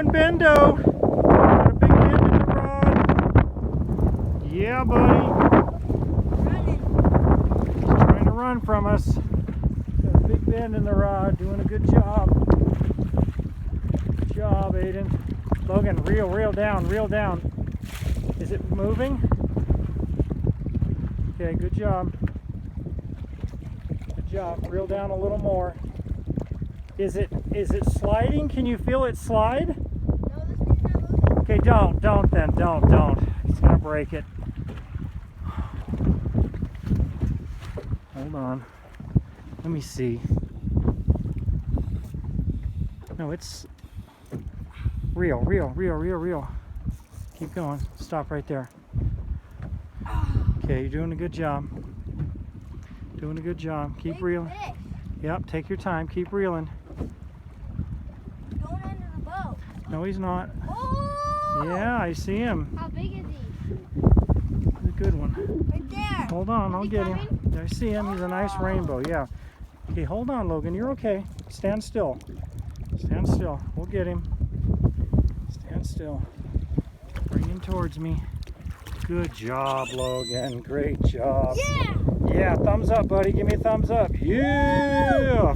doing bendo. Got a big bend in the rod. Yeah, buddy. He's trying to run from us. Got a big bend in the rod. Doing a good job. Good job, Aiden. Logan, reel down, reel down. Is it moving? Okay, good job. Good job. Reel down a little more. Is it sliding? Can you feel it slide? No, this thing's not moving. Okay, don't then. Don't. It's gonna break it. Hold on. Let me see. No, it's reel. Keep going. Stop right there. Okay, you're doing a good job. Doing a good job. Keep Big reeling. fish. Yep, take your time. Keep reeling. Going under the boat. No, he's not. Oh! Yeah, I see him. How big is he? He's a good one. Right there. Hold on, I'll he get him. coming? I see him. He's a nice rainbow. Yeah. Okay, hold on, Logan. You're okay. Stand still. Stand still. We'll get him. Stand still. Bring him towards me. Good job, Logan. Great job. Yeah! Yeah, thumbs up, buddy. Give me a thumbs up. Yeah!